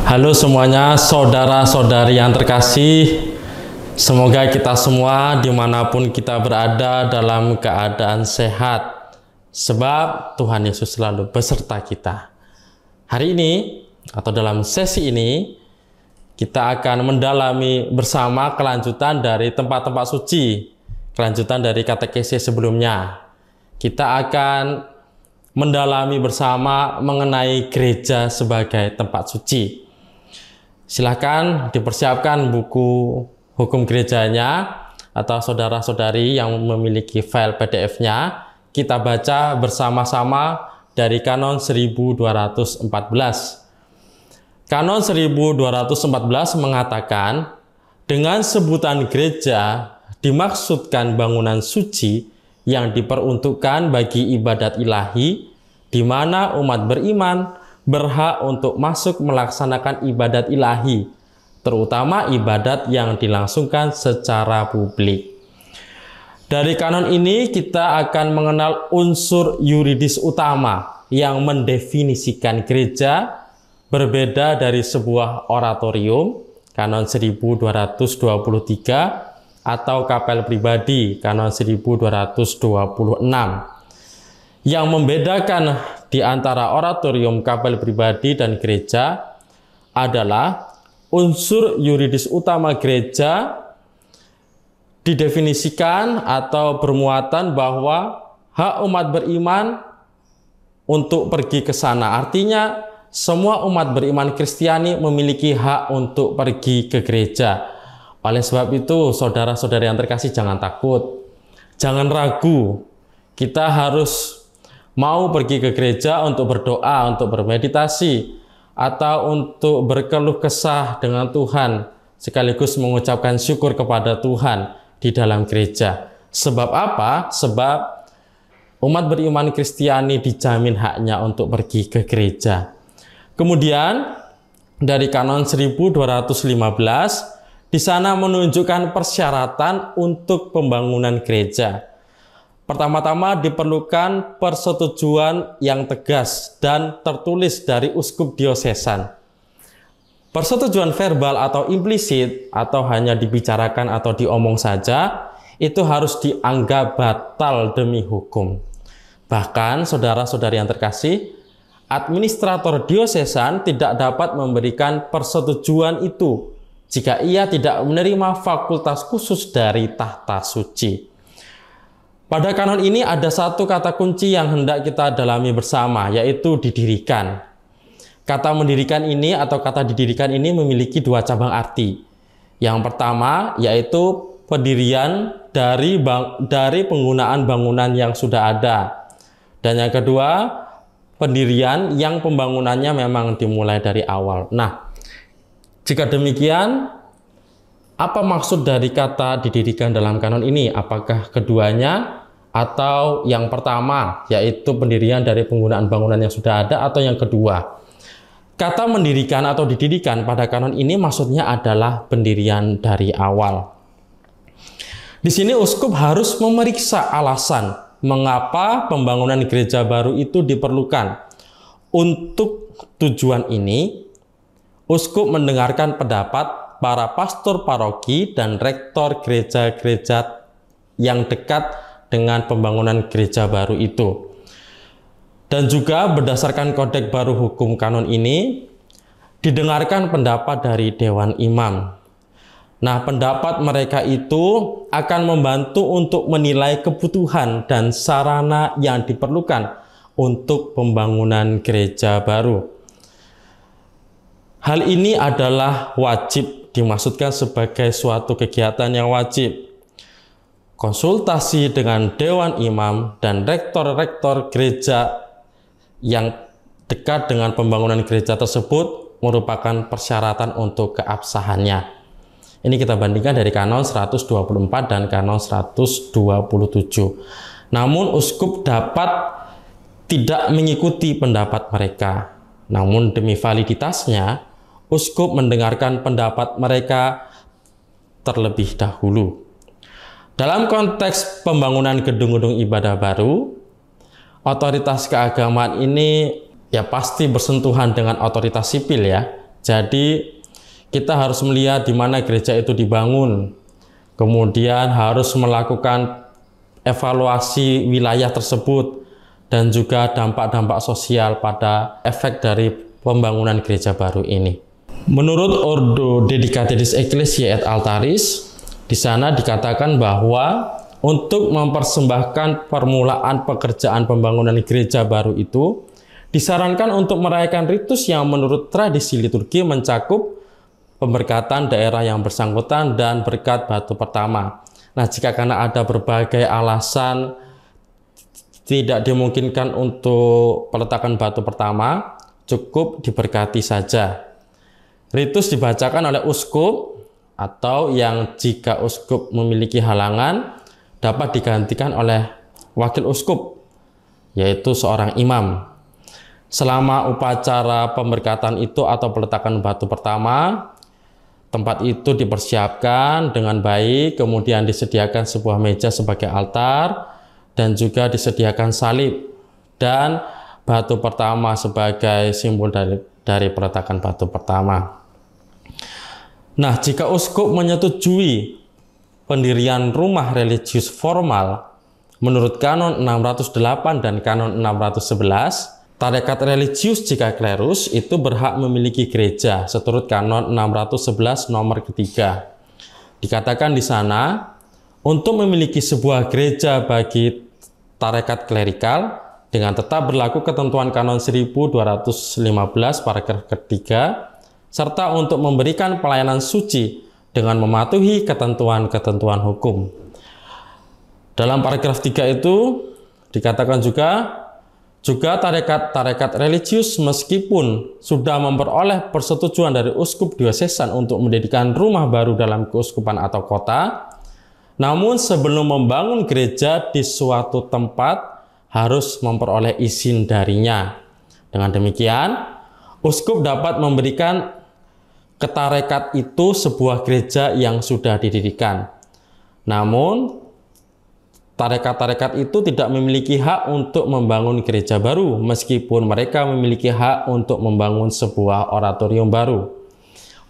Halo semuanya, saudara-saudari yang terkasih. Semoga kita semua dimanapun kita berada dalam keadaan sehat, sebab Tuhan Yesus selalu beserta kita. Hari ini atau dalam sesi ini kita akan mendalami bersama kelanjutan dari tempat-tempat suci, kelanjutan dari katekesi sebelumnya. Kita akan mendalami bersama mengenai gereja sebagai tempat suci. Silakan dipersiapkan buku hukum gerejanya atau saudara-saudari yang memiliki file PDF-nya. Kita baca bersama-sama dari Kanon 1214. Kanon 1214 mengatakan, dengan sebutan gereja dimaksudkan bangunan suci yang diperuntukkan bagi ibadat ilahi, di mana umat beriman berhak untuk masuk melaksanakan ibadat ilahi, terutama ibadat yang dilangsungkan secara publik. Dari kanon ini kita akan mengenal unsur yuridis utama yang mendefinisikan gereja, berbeda dari sebuah oratorium, kanon 1223, atau kapel pribadi, kanon 1226. Yang membedakan di antara oratorium, kapel pribadi, dan gereja adalah unsur yuridis utama gereja didefinisikan atau bermuatan bahwa hak umat beriman untuk pergi ke sana. Artinya semua umat beriman Kristiani memiliki hak untuk pergi ke gereja. Oleh sebab itu, saudara-saudari yang terkasih, jangan takut, jangan ragu. Kita harus mau pergi ke gereja untuk berdoa, untuk bermeditasi, atau untuk berkeluh kesah dengan Tuhan, sekaligus mengucapkan syukur kepada Tuhan di dalam gereja. Sebab apa? Sebab umat beriman Kristiani dijamin haknya untuk pergi ke gereja. Kemudian dari kanon 1215, di sana menunjukkan persyaratan untuk pembangunan gereja. Pertama-tama diperlukan persetujuan yang tegas dan tertulis dari uskup diosesan. Persetujuan verbal atau implisit, atau hanya dibicarakan atau diomong saja, itu harus dianggap batal demi hukum. Bahkan, saudara-saudari yang terkasih, administrator diosesan tidak dapat memberikan persetujuan itu jika ia tidak menerima fakultas khusus dari tahta suci. Pada kanon ini ada satu kata kunci yang hendak kita dalami bersama, yaitu didirikan. Kata mendirikan ini atau kata didirikan ini memiliki dua cabang arti. Yang pertama yaitu pendirian dari penggunaan bangunan yang sudah ada. Dan yang kedua, pendirian yang pembangunannya memang dimulai dari awal. Nah, jika demikian, apa maksud dari kata didirikan dalam kanon ini? Apakah keduanya atau yang pertama, yaitu pendirian dari penggunaan bangunan yang sudah ada, atau yang kedua? Kata mendirikan atau didirikan pada kanon ini maksudnya adalah pendirian dari awal. Di sini uskup harus memeriksa alasan mengapa pembangunan gereja baru itu diperlukan. Untuk tujuan ini, uskup mendengarkan pendapat para pastor paroki dan rektor gereja-gereja yang dekat dengan pembangunan gereja baru itu. Dan juga berdasarkan kodeks baru hukum kanon ini, didengarkan pendapat dari Dewan Imam. Nah, pendapat mereka itu akan membantu untuk menilai kebutuhan dan sarana yang diperlukan untuk pembangunan gereja baru. Hal ini adalah wajib, dimaksudkan sebagai suatu kegiatan yang wajib. Konsultasi dengan Dewan Imam dan rektor-rektor gereja yang dekat dengan pembangunan gereja tersebut merupakan persyaratan untuk keabsahannya. Ini kita bandingkan dari kanon 124 dan kanon 127. Namun uskup dapat tidak mengikuti pendapat mereka. Namun demi validitasnya, uskup mendengarkan pendapat mereka terlebih dahulu. Dalam konteks pembangunan gedung-gedung ibadah baru, otoritas keagamaan ini ya pasti bersentuhan dengan otoritas sipil ya. Jadi kita harus melihat di mana gereja itu dibangun, kemudian harus melakukan evaluasi wilayah tersebut dan juga dampak-dampak sosial pada efek dari pembangunan gereja baru ini. Menurut Ordo Dedicatatis Ecclesiae et Altaris, di sana dikatakan bahwa untuk mempersembahkan permulaan pekerjaan pembangunan gereja baru itu disarankan untuk merayakan ritus yang menurut tradisi liturgi mencakup pemberkatan daerah yang bersangkutan dan berkat batu pertama. Nah, jika karena ada berbagai alasan tidak dimungkinkan untuk peletakan batu pertama, cukup diberkati saja. Ritus dibacakan oleh uskup atau yang jika uskup memiliki halangan dapat digantikan oleh wakil uskup, yaitu seorang imam. Selama upacara pemberkatan itu atau peletakan batu pertama, tempat itu dipersiapkan dengan baik, kemudian disediakan sebuah meja sebagai altar, dan juga disediakan salib dan batu pertama sebagai simbol dari peletakan batu pertama. Nah, jika uskup menyetujui pendirian rumah religius formal menurut kanon 608 dan kanon 611, tarekat religius jika klerus itu berhak memiliki gereja seturut kanon 611 nomor ketiga. Dikatakan di sana, untuk memiliki sebuah gereja bagi tarekat klerikal dengan tetap berlaku ketentuan kanon 1215 paragraf ketiga, serta untuk memberikan pelayanan suci dengan mematuhi ketentuan-ketentuan hukum. Dalam paragraf 3 itu dikatakan juga tarekat-tarekat religius meskipun sudah memperoleh persetujuan dari uskup diosesan untuk mendirikan rumah baru dalam keuskupan atau kota, namun sebelum membangun gereja di suatu tempat harus memperoleh izin darinya. Dengan demikian, uskup dapat memberikan ke tarekat itu sebuah gereja yang sudah didirikan. Namun, tarekat-tarekat itu tidak memiliki hak untuk membangun gereja baru, meskipun mereka memiliki hak untuk membangun sebuah oratorium baru.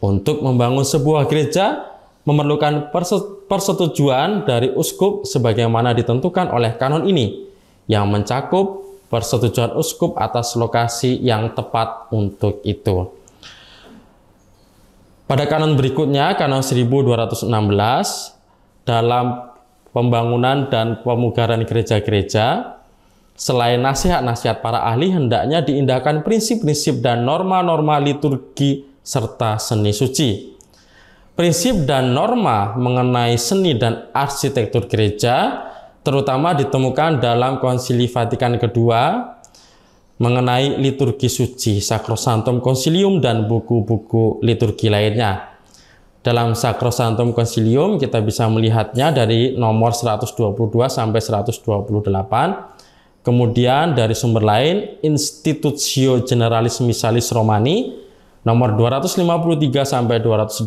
Untuk membangun sebuah gereja memerlukan persetujuan dari uskup sebagaimana ditentukan oleh kanon ini, yang mencakup persetujuan uskup atas lokasi yang tepat untuk itu. Pada kanon berikutnya, kanon 1216, dalam pembangunan dan pemugaran gereja-gereja, selain nasihat-nasihat para ahli, hendaknya diindahkan prinsip-prinsip dan norma-norma liturgi serta seni suci. Prinsip dan norma mengenai seni dan arsitektur gereja terutama ditemukan dalam Konsili Vatikan II mengenai liturgi suci, Sacrosanctum Concilium, dan buku-buku liturgi lainnya. Dalam Sacrosanctum Concilium kita bisa melihatnya dari nomor 122 sampai 128. Kemudian dari sumber lain Institutio Generalis Missalis Romani nomor 253 sampai 280,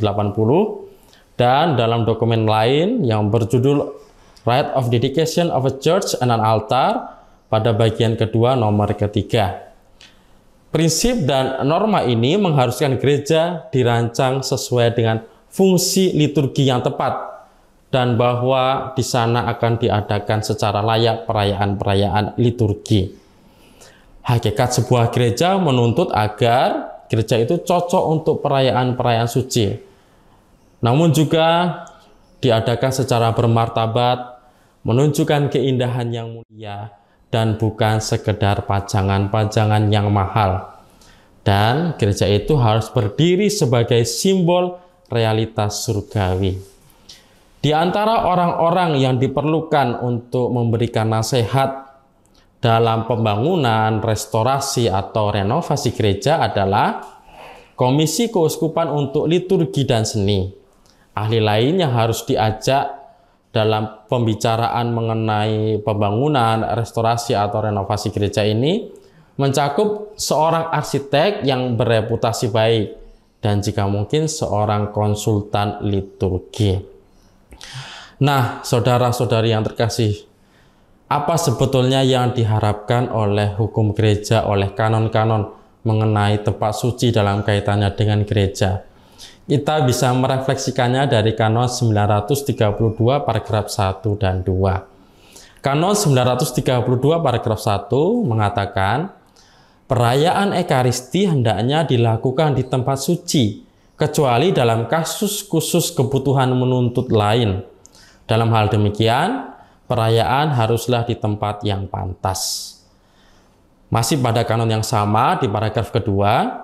dan dalam dokumen lain yang berjudul Right of Dedication of a Church and an Altar pada bagian kedua nomor ketiga. Prinsip dan norma ini mengharuskan gereja dirancang sesuai dengan fungsi liturgi yang tepat, dan bahwa di sana akan diadakan secara layak perayaan-perayaan liturgi. Hakikat sebuah gereja menuntut agar gereja itu cocok untuk perayaan-perayaan suci, namun juga diadakan secara bermartabat, menunjukkan keindahan yang mulia, dan bukan sekedar pajangan-pajangan yang mahal. Dan gereja itu harus berdiri sebagai simbol realitas surgawi. Di antara orang-orang yang diperlukan untuk memberikan nasihat dalam pembangunan, restorasi, atau renovasi gereja adalah Komisi Keuskupan untuk Liturgi dan Seni. Ahli lain yang harus diajak dalam pembicaraan mengenai pembangunan, restorasi, atau renovasi gereja ini mencakup seorang arsitek yang bereputasi baik, dan jika mungkin seorang konsultan liturgi. Nah, saudara-saudari yang terkasih, apa sebetulnya yang diharapkan oleh hukum gereja, oleh kanon-kanon mengenai tempat suci dalam kaitannya dengan gereja. Kita bisa merefleksikannya dari Kanon 932 paragraf 1 dan 2. Kanon 932 paragraf 1 mengatakan, perayaan Ekaristi hendaknya dilakukan di tempat suci, kecuali dalam kasus khusus kebutuhan menuntut lain. Dalam hal demikian, perayaan haruslah di tempat yang pantas. Masih pada kanon yang sama di paragraf kedua,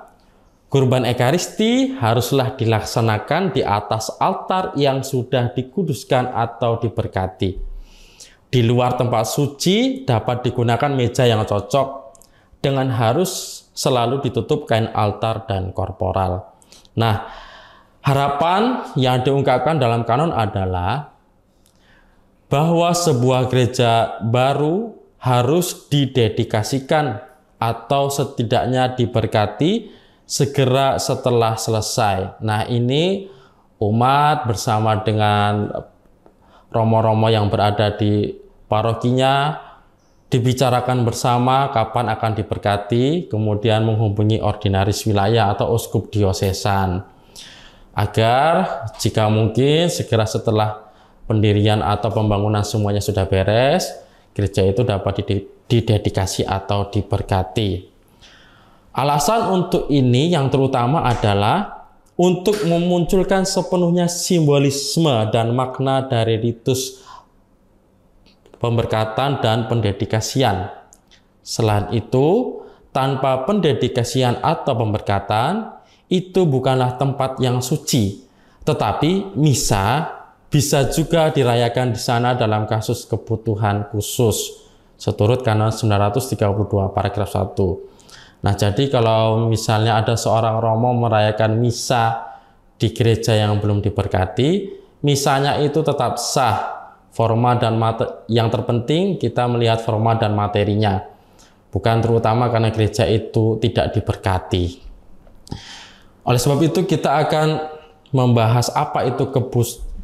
kurban Ekaristi haruslah dilaksanakan di atas altar yang sudah dikuduskan atau diberkati. Di luar tempat suci dapat digunakan meja yang cocok dengan harus selalu ditutup kain altar dan korporal. Nah, harapan yang diungkapkan dalam kanon adalah bahwa sebuah gereja baru harus didedikasikan atau setidaknya diberkati segera setelah selesai. Nah, ini umat bersama dengan romo-romo yang berada di parokinya dibicarakan bersama kapan akan diberkati, kemudian menghubungi ordinaris wilayah atau uskup diosesan agar jika mungkin segera setelah pendirian atau pembangunan semuanya sudah beres, gereja itu dapat didedikasi atau diberkati. Alasan untuk ini yang terutama adalah untuk memunculkan sepenuhnya simbolisme dan makna dari ritus pemberkatan dan pendedikasian. Selain itu, tanpa pendedikasian atau pemberkatan, itu bukanlah tempat yang suci, tetapi misa bisa juga dirayakan di sana dalam kasus kebutuhan khusus, seturut Kanon 932 paragraf 1. Nah, jadi kalau misalnya ada seorang romo merayakan misa di gereja yang belum diberkati, misanya itu tetap sah. Forma dan yang terpenting kita melihat forma dan materinya, bukan terutama karena gereja itu tidak diberkati. Oleh sebab itu kita akan membahas apa itu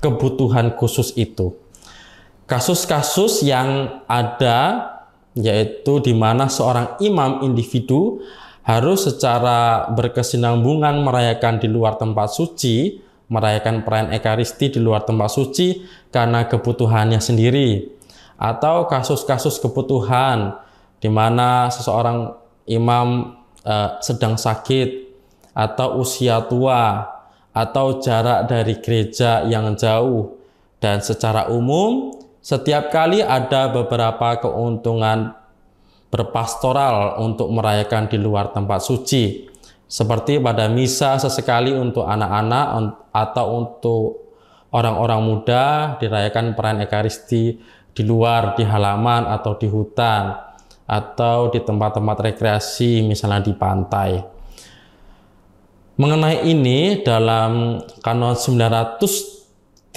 kebutuhan khusus itu. Kasus-kasus yang ada yaitu di mana seorang imam individu harus secara berkesinambungan merayakan di luar tempat suci, merayakan perayaan Ekaristi di luar tempat suci karena kebutuhannya sendiri, atau kasus-kasus kebutuhan di mana seseorang imam sedang sakit atau usia tua atau jarak dari gereja yang jauh, dan secara umum setiap kali ada beberapa keuntungan berpastoral untuk merayakan di luar tempat suci, seperti pada misa sesekali untuk anak-anak atau untuk orang-orang muda dirayakan perayaan Ekaristi di luar, di halaman atau di hutan atau di tempat-tempat rekreasi, misalnya di pantai. Mengenai ini dalam Kanon 932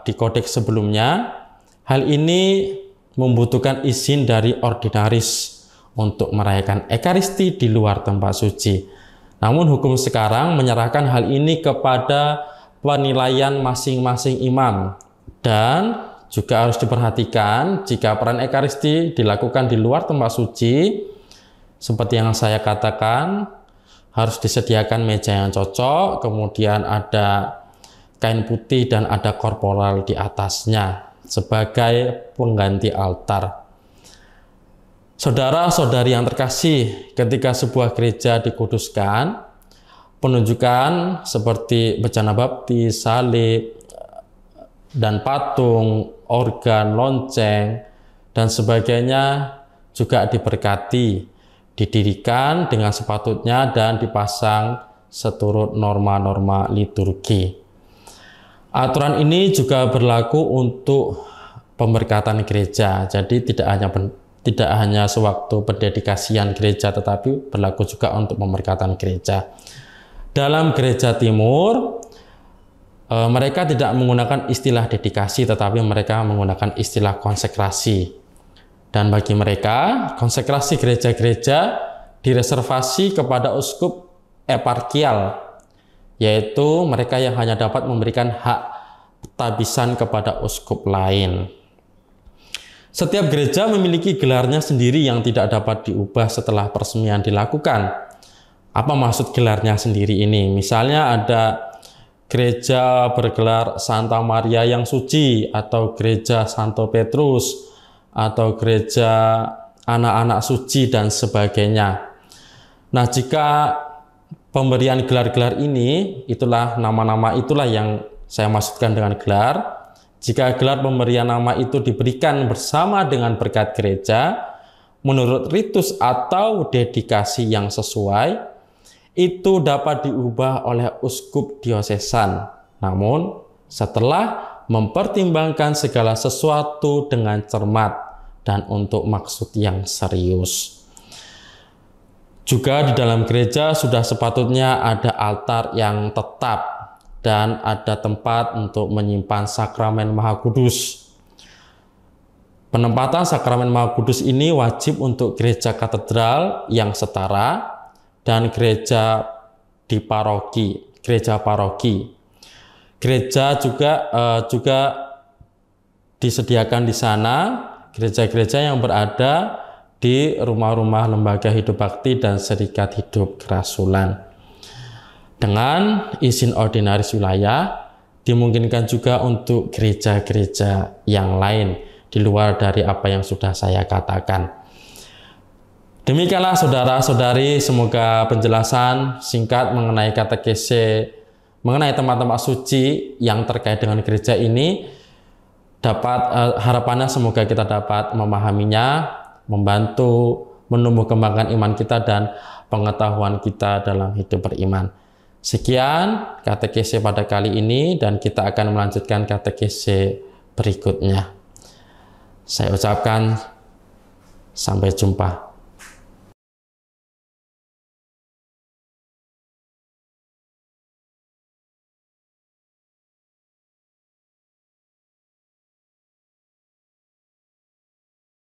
di kodeks sebelumnya, hal ini membutuhkan izin dari ordinaris untuk merayakan Ekaristi di luar tempat suci. Namun hukum sekarang menyerahkan hal ini kepada penilaian masing-masing imam, dan juga harus diperhatikan jika perayaan Ekaristi dilakukan di luar tempat suci, seperti yang saya katakan, harus disediakan meja yang cocok, kemudian ada kain putih dan ada korporal di atasnya sebagai pengganti altar. Saudara-saudari yang terkasih, ketika sebuah gereja dikuduskan, penunjukan seperti bejana baptis, salib, dan patung, organ, lonceng, dan sebagainya juga diberkati, didirikan dengan sepatutnya dan dipasang seturut norma-norma liturgi. Aturan ini juga berlaku untuk pemberkatan gereja. Jadi tidak hanya sewaktu pendedikasian gereja, tetapi berlaku juga untuk pemberkatan gereja. Dalam gereja timur, mereka tidak menggunakan istilah dedikasi, tetapi mereka menggunakan istilah konsekrasi. Dan bagi mereka, konsekrasi gereja-gereja direservasi kepada uskup eparkial, yaitu mereka yang hanya dapat memberikan hak tabisan kepada uskup lain. Setiap gereja memiliki gelarnya sendiri yang tidak dapat diubah setelah peresmian dilakukan. Apa maksud gelarnya sendiri ini? Misalnya ada gereja bergelar Santa Maria yang Suci, atau gereja Santo Petrus, atau gereja anak-anak suci, dan sebagainya. Nah, jika pemberian gelar-gelar ini, itulah nama-nama itulah yang saya maksudkan dengan gelar. Jika gelar pemberian nama itu diberikan bersama dengan berkat gereja, menurut ritus atau dedikasi yang sesuai, itu dapat diubah oleh uskup diosesan. Namun, setelah mempertimbangkan segala sesuatu dengan cermat dan untuk maksud yang serius. Juga di dalam gereja sudah sepatutnya ada altar yang tetap dan ada tempat untuk menyimpan sakramen Maha Kudus. Penempatan sakramen Maha Kudus ini wajib untuk gereja katedral yang setara dan gereja di paroki, gereja paroki. Gereja juga disediakan di sana gereja-gereja yang berada di rumah-rumah lembaga hidup bakti dan serikat hidup kerasulan. Dengan izin ordinaris wilayah, dimungkinkan juga untuk gereja-gereja yang lain di luar dari apa yang sudah saya katakan. Demikianlah saudara-saudari, semoga penjelasan singkat mengenai katekese, mengenai tempat-tempat suci yang terkait dengan gereja ini harapannya semoga kita dapat memahaminya, membantu menumbuh kembangkan iman kita dan pengetahuan kita dalam hidup beriman. Sekian katekese pada kali ini, dan kita akan melanjutkan katekese berikutnya. Saya ucapkan sampai jumpa.